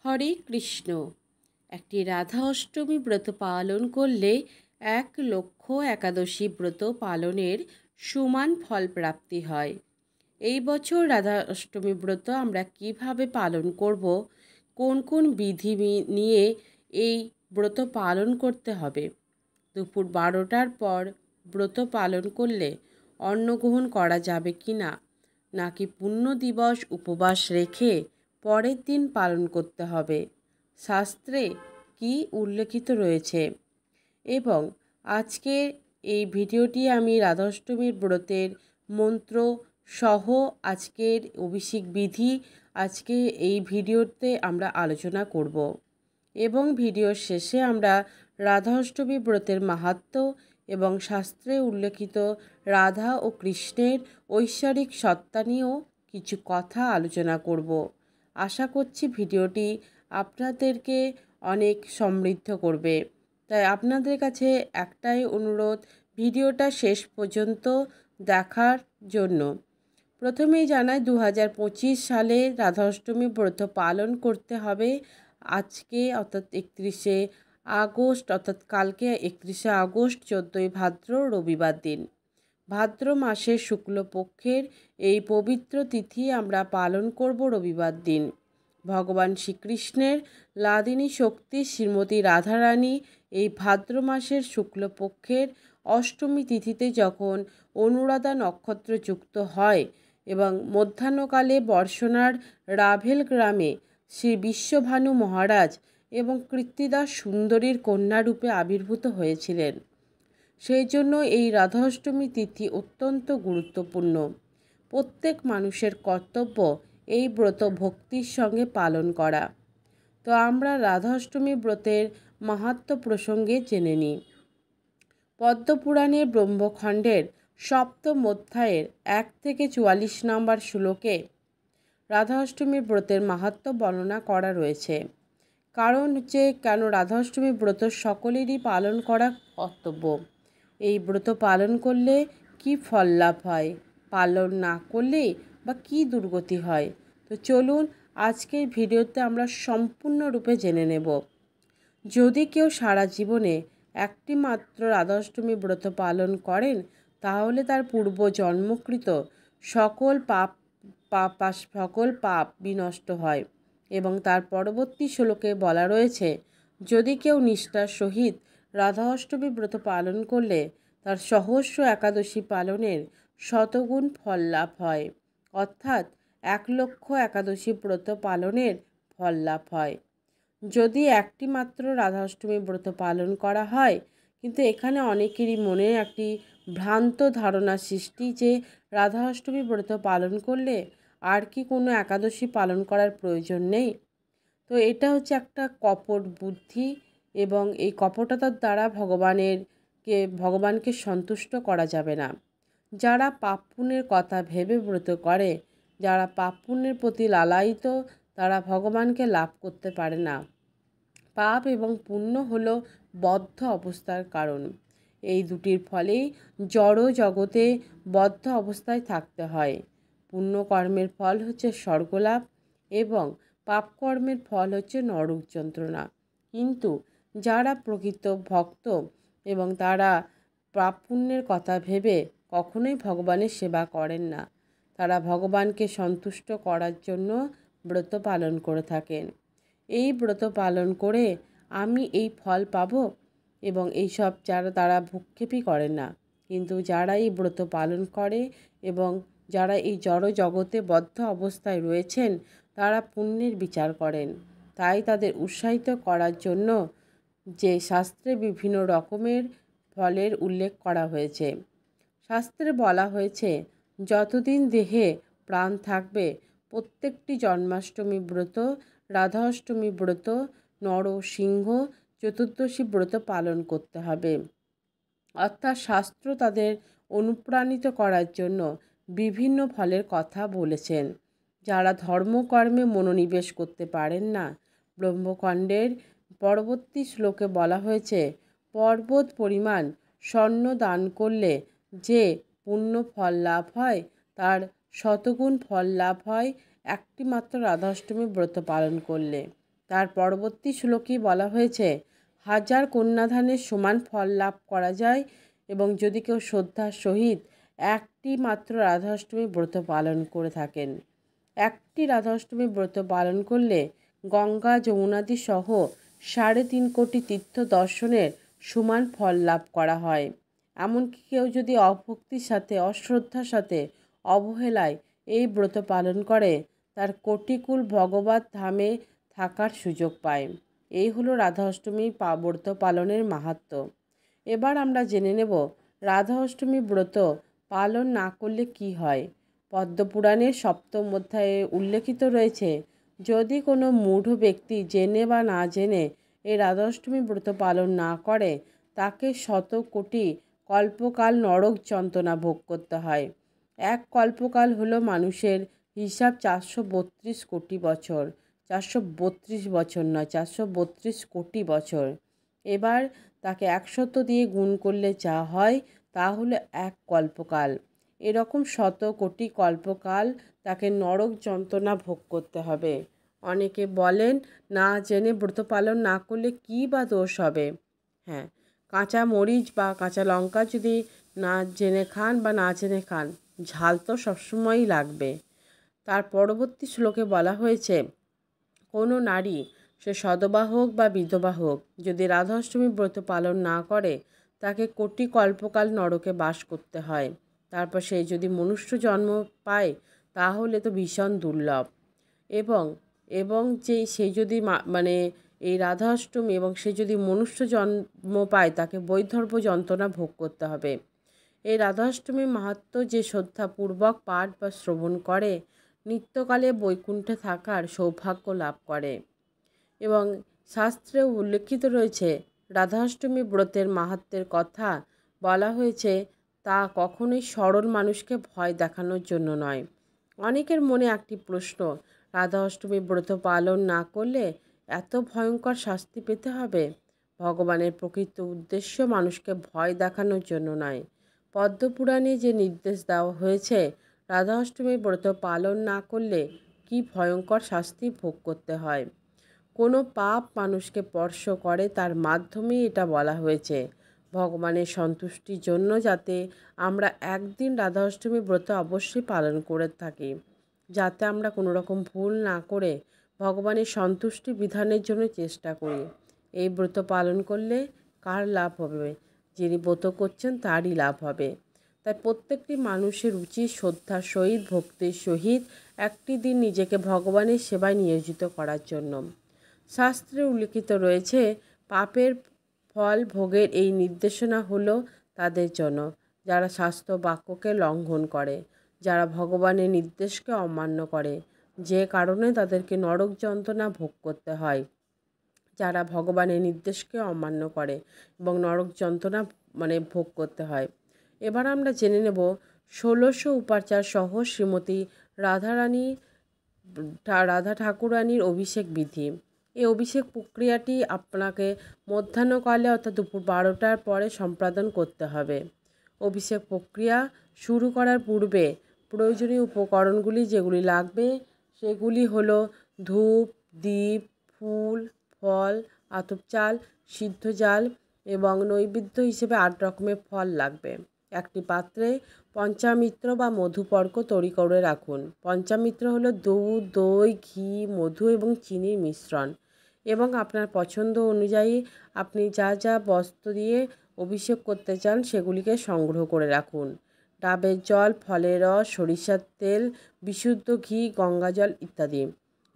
হরে কৃষ্ণ। একটি রাধা অষ্টমী ব্রত পালন করলে 1,00,000 একাদশী ব্রত পালনের সমান ফল প্রাপ্তি হয়। এই বছর রাধা অষ্টমী ব্রত আমরা কিভাবে পালন করব, কোন কোন বিধি নিয়ে এই ব্রত পালন করতে হবে, দুপুর 12টার পর ব্রত পালন করলে অন্নগ্রহণ করা যাবে কি না, নাকি পুণ্য দিবস উপবাস রেখে পরের দিন পালন করতে হবে, শাস্ত্রে কি উল্লেখিত রয়েছে। এবং আজকে এই ভিডিওটি আমি রাধাষ্টমীর ব্রতের মন্ত্র সহ আজকের অভিষেক বিধি আজকে এই ভিডিওতে আমরা আলোচনা করব। এবং ভিডিওর শেষে আমরা রাধা অষ্টমী ব্রতের মাহাত্ম্য এবং শাস্ত্রে উল্লেখিত রাধা ও কৃষ্ণের ঐশ্বরিক সত্তা নিয়েও কিছু কথা আলোচনা করব। আশা করছি ভিডিওটি আপনাদেরকে অনেক সমৃদ্ধ করবে। তাই আপনাদের কাছে একটাই অনুরোধ, ভিডিওটা শেষ পর্যন্ত দেখার জন্য। প্রথমেই জানাই 2025 সালে রাধা অষ্টমী ব্রত পালন করতে হবে আজকে অর্থাৎ 31শে আগস্ট, অর্থাৎ কালকে 31শে আগস্ট 14ই ভাদ্র রবিবার দিন। ভাদ্র মাসের শুক্লপক্ষের এই পবিত্র তিথি আমরা পালন করব রবিবার দিন। ভগবান শ্রীকৃষ্ণের লাদিনী শক্তি শ্রীমতী রাধারানী এই ভাদ্র মাসের শুক্লপক্ষের অষ্টমী তিথিতে যখন অনুরাধা নক্ষত্র যুক্ত হয় এবং মধ্যাহ্নকালে বর্ষণার রাভেল গ্রামে শ্রী বিশ্বভানু মহারাজ এবং কৃত্তিদাস সুন্দরীর কন্যারূপে আবির্ভূত হয়েছিলেন। সেই জন্য এই রাধা অষ্টমী তিথি অত্যন্ত গুরুত্বপূর্ণ। প্রত্যেক মানুষের কর্তব্য এই ব্রত ভক্তির সঙ্গে পালন করা। তো আমরা রাধা অষ্টমী ব্রতের মাহাত্ম্য প্রসঙ্গে জেনে নিই। পদ্মপুরাণের ব্রহ্মখণ্ডের সপ্তম অধ্যায়ের 1 থেকে 44 নম্বর শ্লোকে রাধা অষ্টমীর ব্রতের মাহাত্ম্য বর্ণনা করা রয়েছে। কারণ হচ্ছে কেন রাধা অষ্টমী ব্রত সকলেরই পালন করা কর্তব্য। এই ব্রত পালন করলে কি ফল লাভ হয়, পালন না করলে বা কি দুর্গতি হয়। তো চলুন আজকের ভিডিওতে আমরা সম্পূর্ণরূপে জেনে নেব। যদি কেউ সারা জীবনে একটি মাত্র রাধা অষ্টমী ব্রত পালন করেন, তাহলে তার পূর্ব জন্মকৃত সকল পাপ বিনষ্ট হয়। এবং তার পরবর্তী শ্লোকে বলা রয়েছে, যদি কেউ নিষ্ঠার সহিত রাধা অষ্টমী ব্রত পালন করলে তার সহস্র একাদশী পালনের শতগুণ ফল লাভ হয়, অর্থাৎ 1,00,000 একাদশী ব্রত পালনের ফল লাভ হয়। যদি একটি মাত্র রাধা অষ্টমী ব্রত পালন করা হয়, কিন্তু এখানে অনেকেরই মনে একটি ভ্রান্ত ধারণা সৃষ্টি যে রাধা অষ্টমী ব্রত পালন করলে আর কি কোনো একাদশী পালন করার প্রয়োজন নেই। তো এটা হচ্ছে একটা কপট বুদ্ধি এবং এই কপটতার দ্বারা ভগবানকে সন্তুষ্ট করা যাবে না। যারা পাপ পুণ্যের কথা ভেবে ব্রত করে, যারা পাপ পুণ্যের প্রতি লালায়িত, তারা ভগবানকে লাভ করতে পারে না। পাপ এবং পুণ্য হলো বদ্ধ অবস্থার কারণ। এই দুটির ফলেই জড় জগতে বদ্ধ অবস্থায় থাকতে হয়। পুণ্যকর্মের ফল হচ্ছে স্বর্গলাভ এবং পাপকর্মের ফল হচ্ছে নরক যন্ত্রণা। কিন্তু যারা প্রকৃত ভক্ত এবং তারা পাপ পুণ্যের কথা ভেবে কখনোই ভগবানের সেবা করেন না, তারা ভগবানকে সন্তুষ্ট করার জন্য ব্রত পালন করে থাকেন। এই ব্রত পালন করে আমি এই ফল পাব এবং এইসব তারা ভ্রুক্ষেপই করেন না। কিন্তু যারা এই ব্রত পালন করে এবং যারা এই জড় জগতে বদ্ধ অবস্থায় রয়েছেন, তারা পুণ্যের বিচার করেন। তাই তাদের উৎসাহিত করার জন্য যে শাস্ত্রে বিভিন্ন রকমের ফলের উল্লেখ করা হয়েছে। শাস্ত্রে বলা হয়েছে, যতদিন দেহে প্রাণ থাকবে প্রত্যেকটি জন্মাষ্টমী ব্রত, রাধা অষ্টমী ব্রত, নরসিংহ চতুর্দশী ব্রত পালন করতে হবে। অর্থাৎ শাস্ত্র তাদের অনুপ্রাণিত করার জন্য বিভিন্ন ফলের কথা বলেছেন। যারা ধর্মকর্মে মনোনিবেশ করতে পারেন না, ব্রহ্মখণ্ডের পরবর্তী শ্লোকে বলা হয়েছে, পর্বত পরিমাণ স্বর্ণ দান করলে যে পুণ্য ফল লাভ হয়, তার শতগুণ ফল লাভ হয় একটি মাত্র রাধাষ্টমী ব্রত পালন করলে। তার পরবর্তী শ্লোকেই বলা হয়েছে, হাজার কন্যাদানের সমান ফল লাভ করা যায় এবং যদি কেউ শ্রদ্ধার সহিত একটি মাত্র রাধাষ্টমী ব্রত পালন করে থাকেন। একটি রাধাষ্টমী ব্রত পালন করলে গঙ্গা যমুনাদি সহ 3.5 কোটি তীর্থ দর্শনের সমান ফল লাভ করা হয়। এমনকি কেউ যদি অভক্তির সাথে, অশ্রদ্ধার সাথে, অবহেলায় এই ব্রত পালন করে, তার কোটিকুল ভগবত ধামে থাকার সুযোগ পায়। এই হলো রাধা অষ্টমী ব্রত পালনের মাহাত্ম্য। এবার আমরা জেনে নেব রাধা অষ্টমী ব্রত পালন না করলে কি হয়। পদ্মপুরাণের 7ম অধ্যায়ে উল্লেখিত রয়েছে, যদি কোনো মূঢ় ব্যক্তি জেনে বা না জেনে এই রাধা অষ্টমী ব্রত পালন না করে, তাকে 100 কোটি কল্পকাল নরক যন্ত্রণা ভোগ করতে হয়। এক কল্পকাল হলো মানুষের হিসাব 432 কোটি বছর। 432 বছর নয়, 432 কোটি বছর। এবার তাকে 100 দিয়ে গুণ করলে যা হয় তা হলো এক কল্পকাল। এরকম 100 কোটি কল্পকাল তাকে নরক যন্ত্রণা ভোগ করতে হবে। অনেকে বলেন, না জেনে ব্রত পালন না করলে কী বা দোষ হবে। হ্যাঁ, কাঁচা মরিচ বা কাঁচা লঙ্কা যদি না জেনে খান বা না জেনে খান, ঝাল তো সবসময়ই লাগবে। তার পরবর্তী শ্লোকে বলা হয়েছে, কোনো নারী, সে সধবা হোক বা বিধবা হোক, যদি রাধা অষ্টমী ব্রত পালন না করে, তাকে কোটি কল্পকাল নরকে বাস করতে হয়। তারপর সে যদি মনুষ্য জন্ম পায়, তাহলে তো ভীষণ দুর্লভ। এবং সে যদি এই রাধা অষ্টমী এবং সে যদি মনুষ্য জন্ম পায়, তাকে বৈধর্ব যন্ত্রণা ভোগ করতে হবে। এই রাধা অষ্টমীর মাহাত্ম্য যে শ্রদ্ধাপূর্বক পাঠ বা শ্রবণ করে, নিত্যকালে বৈকুণ্ঠে থাকার সৌভাগ্য লাভ করে। এবং শাস্ত্রে উল্লেখিত রয়েছে, রাধা অষ্টমী ব্রতের মাহাত্ম্যের কথা বলা হয়েছে, তা কখনোই সরল মানুষকে ভয় দেখানোর জন্য নয়। অনেকের মনে একটি প্রশ্ন, রাধা অষ্টমী ব্রত পালন না করলে এত ভয়ঙ্কর শাস্তি পেতে হবে? ভগবানের প্রকৃত উদ্দেশ্য মানুষকে ভয় দেখানোর জন্য নয়। পদ্মপুরাণে যে নির্দেশ দেওয়া হয়েছে, রাধা অষ্টমী ব্রত পালন না করলে কি ভয়ঙ্কর শাস্তি ভোগ করতে হয়। কোনো পাপ মানুষকে স্পর্শ করে, তার মাধ্যমেই এটা বলা হয়েছে। ভগবানের সন্তুষ্টির জন্য যাতে আমরা একদিন রাধা অষ্টমী ব্রত অবশ্যই পালন করে থাকি, যাতে আমরা কোনো রকম ভুল না করে ভগবানের সন্তুষ্টি বিধানের জন্য চেষ্টা করি। এই ব্রত পালন করলে কার লাভ হবে? যিনি ব্রত করছেন তারই লাভ হবে। তাই প্রত্যেকটি মানুষের উচিত শ্রদ্ধার সহিত, ভক্তির সহিত একটি দিন নিজেকে ভগবানের সেবায় নিয়োজিত করার জন্য। শাস্ত্রে উল্লিখিত রয়েছে, পাপের ফল ভোগের এই নির্দেশনা হলো তাদের জন্য যারা শাস্ত্র বাক্যকে লঙ্ঘন করে, যারা ভগবানের নির্দেশকে অমান্য করে, যে কারণে তাদেরকে নরক যন্ত্রণা ভোগ করতে হয়। যারা ভগবানের নির্দেশকে অমান্য করে এবং নরক যন্ত্রণা ভোগ করতে হয়। এবার আমরা জেনে নেব 1600 উপাচার সহ শ্রীমতী রাধা ঠাকুরানীর অভিষেক বিধি। এই অভিষেক প্রক্রিয়াটি আপনাকে মধ্যাহ্নকালে অর্থাৎ দুপুর 12টার পরে সম্পাদন করতে হবে। অভিষেক প্রক্রিয়া শুরু করার পূর্বে প্রয়োজনীয় উপকরণগুলি যেগুলি লাগবে সেগুলি হলো ধূপ, দীপ, ফুল, ফল, আতপ চাল, সিদ্ধ জাল এবং নৈবেদ্য হিসেবে 8 রকমের ফল লাগবে। একটি পাত্রে পঞ্চামৃত বা মধুপর্ক তৈরি করে রাখুন। পঞ্চামৃত হলো দুধ, দই, ঘি, মধু এবং চিনির মিশ্রণ। এবং আপনার পছন্দ অনুযায়ী আপনি যা যা বস্তু দিয়ে অভিষেক করতে চান সেগুলিকে সংগ্রহ করে রাখুন। ডাবের জল, ফলের রস, সরিষার তেল, বিশুদ্ধ ঘি, গঙ্গা জল ইত্যাদি।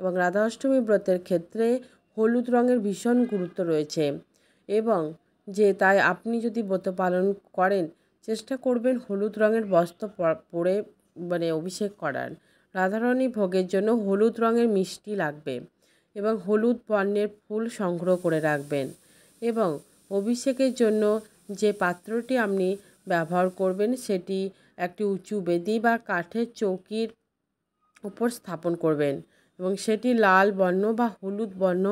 এবং রাধা অষ্টমী ব্রতের ক্ষেত্রে হলুদ রঙের ভীষণ গুরুত্ব রয়েছে এবং তাই আপনি যদি ব্রত পালন করেন, চেষ্টা করবেন হলুদ রঙের বস্ত্র পরে অভিষেক করার। রাধারানী ভোগের জন্য হলুদ রঙের মিষ্টি লাগবে এবং হলুদ বর্ণের ফুল সংগ্রহ করে রাখবেন। এবং অভিষেকের জন্য যে পাত্রটি আপনি ব্যবহার করবেন সেটি একটি উঁচু বেদি বা কাঠের চৌকির উপর স্থাপন করবেন এবং সেটি লাল বর্ণ বা হলুদ বর্ণ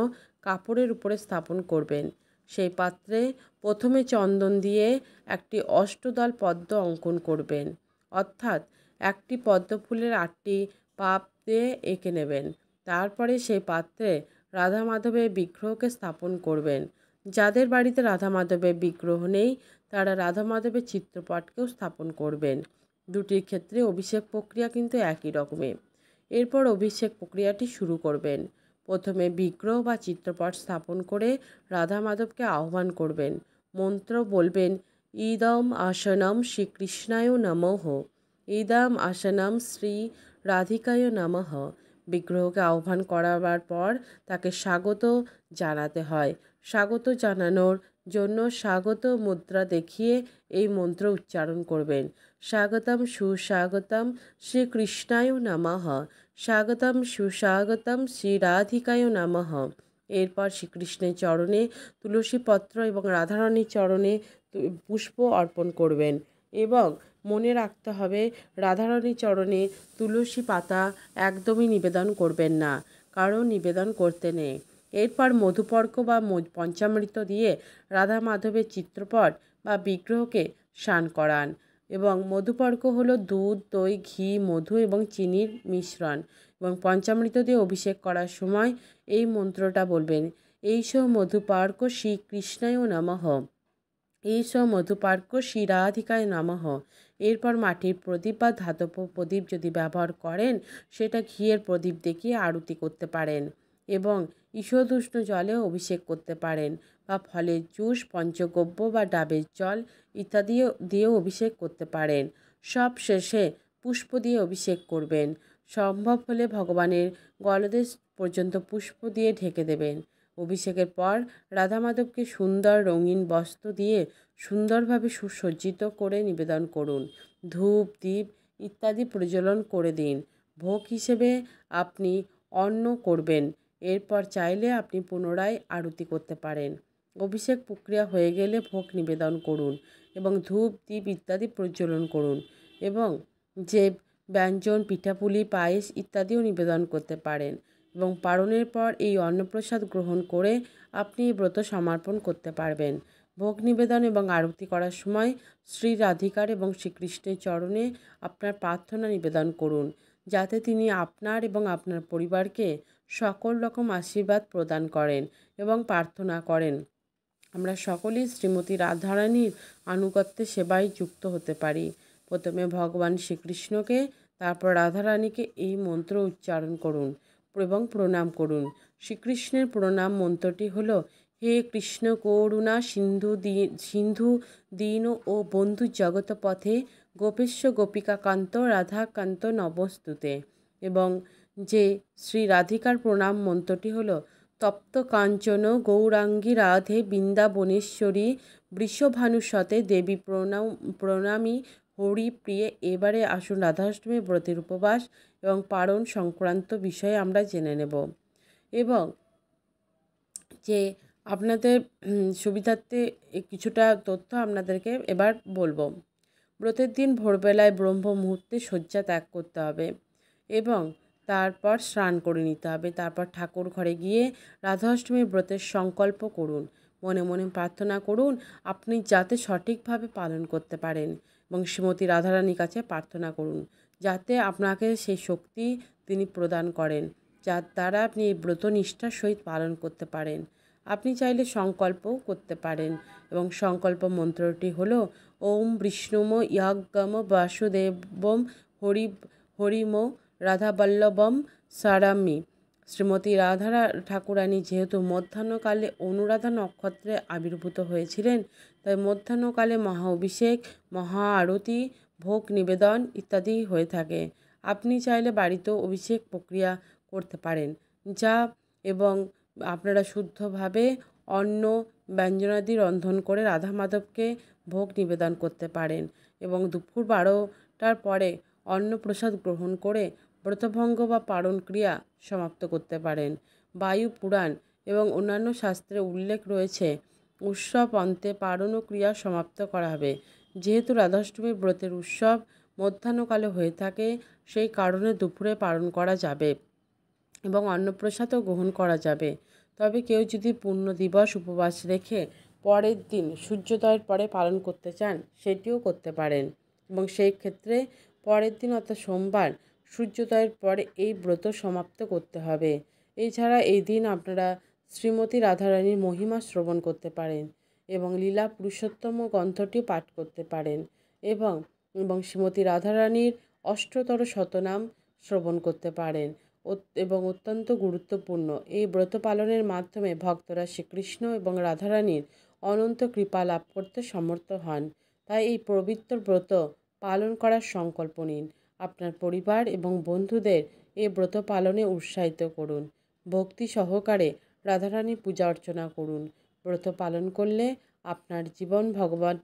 কাপড়ের উপরে স্থাপন করবেন। সেই পাত্রে প্রথমে চন্দন দিয়ে একটি অষ্টদল পদ্ম অঙ্কন করবেন, অর্থাৎ একটি পদ্ম ফুলের 8টি পাপ দিয়ে এঁকে নেবেন। তারপরে সেই পাত্রে রাধা মাধবের বিগ্রহকে স্থাপন করবেন। যাদের বাড়িতে রাধা মাধবের বিগ্রহ নেই তারা রাধা মাধবের চিত্রপটকেও স্থাপন করবেন। দুটির ক্ষেত্রে অভিষেক প্রক্রিয়া কিন্তু একই রকমের। এরপর অভিষেক প্রক্রিয়াটি শুরু করবেন। প্রথমে বিগ্রহ বা চিত্রপট স্থাপন করে রাধা মাধবকে আহ্বান করবেন। মন্ত্র বলবেন, ইদম আসনম শ্রীকৃষ্ণায় নমঃ, ইদম আসনম শ্রী রাধিকায় নমঃ। বিগ্রহকে আহ্বান করাবার পর তাকে স্বাগত জানাতে হয়। স্বাগত জানানোর জন্য স্বাগত মুদ্রা দেখিয়ে এই মন্ত্র উচ্চারণ করবেন। স্বাগতম সুস্বাগতম শ্রীকৃষ্ণায় নমঃ, স্বাগতম সুস্বাগতম শ্রী রাধিকায় নমঃ। এরপর শ্রীকৃষ্ণের চরণে তুলসী পত্র এবং রাধারানীর চরণে পুষ্প অর্পণ করবেন এবং মনে রাখতে হবে রাধারানীর চরণে তুলসী পাতা একদমই নিবেদন করবেন না, কারণ নিবেদন করতে নেই। এরপর মধুপর্ক বা পঞ্চামৃত দিয়ে রাধা মাধবের চিত্রপট বা বিগ্রহকে স্নান করান এবং মধুপর্ক হলো দুধ, দই, ঘি, মধু এবং চিনির মিশ্রণ এবং পঞ্চামৃত দিয়ে অভিষেক করার সময় এই মন্ত্রটা বলবেন, এইস মধুপর্ক শ্রীকৃষ্ণায় নমঃ, এইস মধুপর্ক শ্রী রাধিকায় নমঃ। এরপর মাটির প্রদীপ বা ধাতব প্রদীপ যদি ব্যবহার করেন সেটা ঘিয়ের প্রদীপ দেখিয়ে আরতি করতে পারেন এবং ঈষদুষ্ণ জলে অভিষেক করতে পারেন বা ফলের জুস, পঞ্চগব্য বা ডাবের জল ইত্যাদি দিয়েও অভিষেক করতে পারেন। সব শেষে পুষ্প দিয়ে অভিষেক করবেন। সম্ভব হলে ভগবানের গলদেশ পর্যন্ত পুষ্প দিয়ে ঢেকে দেবেন। অভিষেকের পর রাধা মাধবকে সুন্দর রঙিন বস্ত্র দিয়ে সুন্দরভাবে সুসজ্জিত করে নিবেদন করুন। ধূপ, দ্বীপ ইত্যাদি প্রজ্বলন করে দিন। ভোগ হিসেবে আপনি অন্ন করবেন। এরপর চাইলে আপনি পুনরায় আরতি করতে পারেন। অভিষেক প্রক্রিয়া হয়ে গেলে ভোগ নিবেদন করুন এবং ধূপ, দ্বীপ ইত্যাদি প্রজ্বলন করুন এবং যে ব্যঞ্জন, পিঠাপুলি, পায়েস ইত্যাদিও নিবেদন করতে পারেন এবং পারণের পর এই অন্নপ্রসাদ গ্রহণ করে আপনি ব্রত সমর্পণ করতে পারবেন। ভোগ নিবেদন এবং আরতি করার সময় শ্রী রাধিকার এবং শ্রীকৃষ্ণের চরণে আপনার প্রার্থনা নিবেদন করুন, যাতে তিনি আপনার এবং আপনার পরিবারকে সকল রকম আশীর্বাদ প্রদান করেন এবং প্রার্থনা করেন আমরা সকলেই শ্রীমতী রাধারানীর আনুগত্যে সেবায় যুক্ত হতে পারি। প্রথমে ভগবান শ্রীকৃষ্ণকে, তারপর রাধারানীকে এই মন্ত্র উচ্চারণ করুন এবং প্রণাম করুন। শ্রীকৃষ্ণের প্রণাম মন্ত্রটি হলো, হে কৃষ্ণ করুণা সিন্ধু দীন ও বন্ধু জগৎপথে গোপেশ্ব গোপিকাকান্ত রাধাকান্ত নমস্তুতে। এবং যে শ্রী রাধিকার প্রণাম মন্ত্রটি হলো, তপ্ত কাঞ্চন গৌরাঙ্গী রাধে বৃন্দাবনেশ্বরী বৃষভানুসতে দেবী প্রণামী হরিপ্রিয়ে। এবারে আসুন রাধাষ্টমীর ব্রতের উপবাস এবং পারণ সংক্রান্ত বিষয়ে আমরা জেনে নেব এবং যে আপনাদের সুবিধার্থে কিছুটা তথ্য আপনাদেরকে এবার বলবো। ব্রতের দিন ভোরবেলায় ব্রহ্ম মুহূর্তে শয্যা ত্যাগ করতে হবে এবং তারপর স্নান করে নিতে হবে। তারপর ঠাকুর ঘরে গিয়ে রাধাষ্টমীর ব্রতের সংকল্প করুন। মনে মনে প্রার্থনা করুন আপনি যাতে সঠিকভাবে পালন করতে পারেন এবং শ্রীমতী রাধারানীর কাছে প্রার্থনা করুন যাতে আপনাকে সেই শক্তি তিনি প্রদান করেন, যার দ্বারা আপনি এই ব্রত নিষ্ঠার সহিত পালন করতে পারেন। আপনি চাইলে সংকল্পও করতে পারেন এবং সংকল্প মন্ত্রটি হলো, ওম বিষ্ণুম ইয়াজ্ঞম বাসুদেবম হরিম রাধাবল্লভম স্মরামি। শ্রীমতী রাধা ঠাকুরানী যেহেতু মধ্যাহ্নকালে অনুরাধা নক্ষত্রে আবির্ভূত হয়েছিলেন, তাই মধ্যাহ্নকালে মহা অভিষেক, মহা আরতি, ভোগ নিবেদন ইত্যাদি হয়ে থাকে। আপনি চাইলে বাড়িতেও অভিষেক প্রক্রিয়া করতে পারেন যা এবং আপনারা শুদ্ধভাবে অন্ন ব্যঞ্জনাদি রন্ধন করে রাধা মাধবকে ভোগ নিবেদন করতে পারেন এবং দুপুর 12টার পরে অন্নপ্রসাদ গ্রহণ করে ব্রতভঙ্গ বা পারণ ক্রিয়া সমাপ্ত করতে পারেন। বায়ু পুরাণ এবং অন্যান্য শাস্ত্রে উল্লেখ রয়েছে উৎসব অন্তে পারণ ও ক্রিয়া সমাপ্ত করা হবে। যেহেতু রাধাষ্টমীর ব্রতের উৎসব মধ্যাহ্নকালে হয়ে থাকে, সেই কারণে দুপুরে পালন করা যাবে এবং অন্নপ্রসাদও গ্রহণ করা যাবে। তবে কেউ যদি পূর্ণ দিবস উপবাস রেখে পরের দিন সূর্যোদয়ের পরে পালন করতে চান সেটিও করতে পারেন এবং সেই ক্ষেত্রে পরের দিন অর্থাৎ সোমবার সূর্যোদয়ের পরে এই ব্রত সমাপ্ত করতে হবে এছাড়া এই দিন আপনারা শ্রীমতী রাধারানীর মহিমা শ্রবণ করতে পারেন এবং লীলা পুরুষোত্তম গ্রন্থটি পাঠ করতে পারেন এবং শ্রীমতী রাধারানীর অষ্টতর শতনাম শ্রবণ করতে পারেন এবং অত্যন্ত গুরুত্বপূর্ণ এই ব্রত পালনের মাধ্যমে ভক্তরা শ্রীকৃষ্ণ এবং রাধারানীর অনন্ত কৃপা লাভ করতে সমর্থ হন। তাই এই পবিত্র ব্রত পালন করার সংকল্প নিন। আপনার পরিবার এবং বন্ধুদের এই ব্রত পালনে উৎসাহিত করুন। ভক্তি সহকারে রাধারানীর পূজা অর্চনা করুন। ব্রত পালন করলে আপনার জীবন ভগবান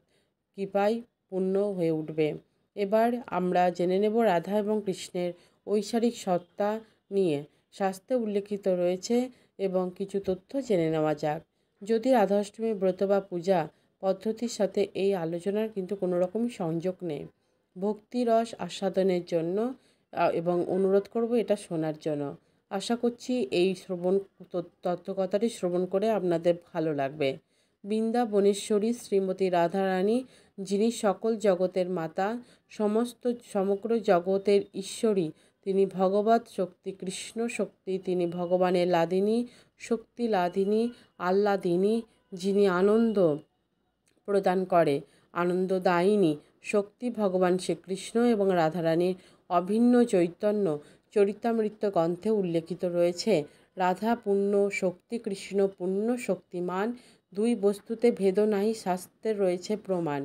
কৃপায় পূর্ণ হয়ে উঠবে। এবার আমরা জেনে নেব রাধা এবং কৃষ্ণের ঐশ্বরিক সত্তা নিয়ে শাস্ত্রে উল্লেখিত রয়েছে এবং কিছু তথ্য জেনে নেওয়া যাক। যদি রাধাষ্টমী ব্রত বা পূজা পদ্ধতির সাথে এই আলোচনার কিন্তু কোনো রকম সংযোগ নেই। ভক্তি রস আস্বাদনের জন্য এবং অনুরোধ করব এটা শোনার জন্য। আশা করছি এই তত্ত্বকথাটি শ্রবণ করে আপনাদের ভালো লাগবে। বৃন্দাবনেশ্বরী শ্রীমতী রাধারানী, যিনি সকল জগতের মাতা, সমগ্র জগতের ঈশ্বরী, তিনি ভগবৎ শক্তি, কৃষ্ণ শক্তি, তিনি ভগবানের লাদিনী, শক্তি লাদিনী, আহ্লাদিনী, যিনি আনন্দ প্রদান করে, আনন্দদায়িনী শক্তি ভগবান শ্রীকৃষ্ণ এবং রাধারানীর অভিন্ন চৈতন্য চরিতামৃত গ্রন্থে উল্লেখিত রয়েছে। রাধা পূর্ণ শক্তি, কৃষ্ণ পূর্ণ শক্তিমান, দুই বস্তুতে ভেদ নাই, শাস্ত্রে রয়েছে প্রমাণ।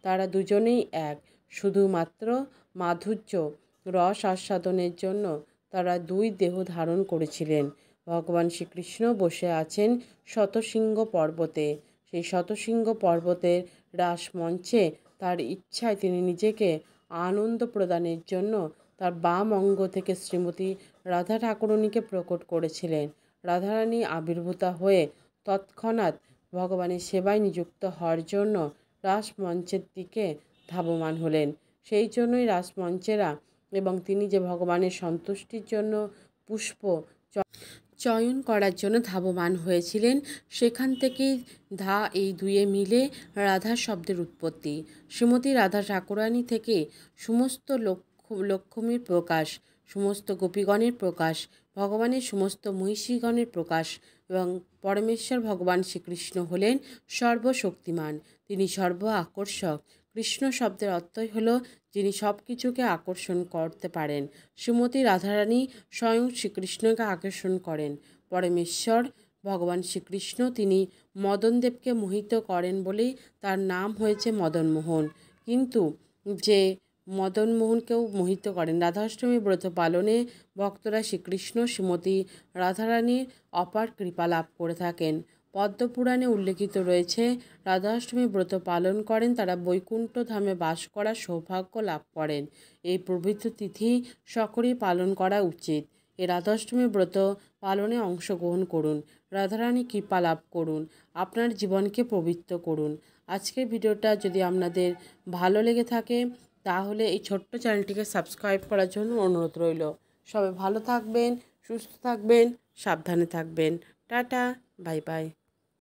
তারা দুজনেই এক, শুধুমাত্র মাধুর্য রস আস্বাদনের জন্য তারা দুই দেহ ধারণ করেছিলেন। ভগবান শ্রীকৃষ্ণ বসে আছেন শতশৃঙ্গ পর্বতে। সেই শতশৃঙ্গ পর্বতের রাসমঞ্চে তার ইচ্ছায় তিনি নিজেকে আনন্দ প্রদানের জন্য তার বাম অঙ্গ থেকে শ্রীমতী রাধা ঠাকুরানীকে প্রকট করেছিলেন। রাধারানী আবির্ভূতা হয়ে তৎক্ষণাৎ ভগবানের সেবায় নিযুক্ত হওয়ার জন্য রাসমঞ্চের দিকে ধাবমান হলেন। সেই জন্যই রাসমঞ্চেরা এবং তিনি যে ভগবানের সন্তুষ্টির জন্য পুষ্প চয়ন করার জন্য ধাবমান হয়েছিলেন, সেখান থেকেই এই দুয়ে মিলে রাধা শব্দের উৎপত্তি। শ্রীমতী রাধা ঠাকুরানী থেকে সমস্ত লক্ষ্মীর প্রকাশ, সমস্ত গোপীগণের প্রকাশ, ভগবানের সমস্ত মহিষীগণের প্রকাশ এবং পরমেশ্বর ভগবান শ্রীকৃষ্ণ হলেন সর্বশক্তিমান, তিনি সর্ব আকর্ষক। কৃষ্ণ শব্দের অর্থই হলো যিনি সব কিছুকে আকর্ষণ করতে পারেন। শ্রীমতী রাধারানী স্বয়ং শ্রীকৃষ্ণকে আকর্ষণ করেন। পরমেশ্বর ভগবান শ্রীকৃষ্ণ তিনি মদনদেবকে মোহিত করেন বলেই তার নাম হয়েছে মদনমোহন। কিন্তু যে মদনমোহনকেও মোহিত করেন, রাধাষ্টমী ব্রত পালনে ভক্তরা শ্রীকৃষ্ণ শ্রীমতী রাধারানীর অপার কৃপা লাভ করে থাকেন। পদ্মপুরাণে উল্লেখিত রয়েছে, রাধাষ্টমী ব্রত পালন করেন তারা বৈকুণ্ঠ ধামে বাস করার সৌভাগ্য লাভ করেন। এই প্রভৃতি তিথি সকলেই পালন করা উচিত। এই রাধাষ্টমী ব্রত পালনে অংশগ্রহণ করুন, রাধারানী কৃপা লাভ করুন, আপনার জীবনকে পবিত্র করুন। আজকের ভিডিওটা যদি আপনাদের ভালো লেগে থাকে তাহলে এই ছোট্ট চ্যানেলটিকে সাবস্ক্রাইব করার জন্য অনুরোধ রইল। সবাই ভালো থাকবেন, সুস্থ থাকবেন, সাবধানে থাকবেন। Tata, bye bye.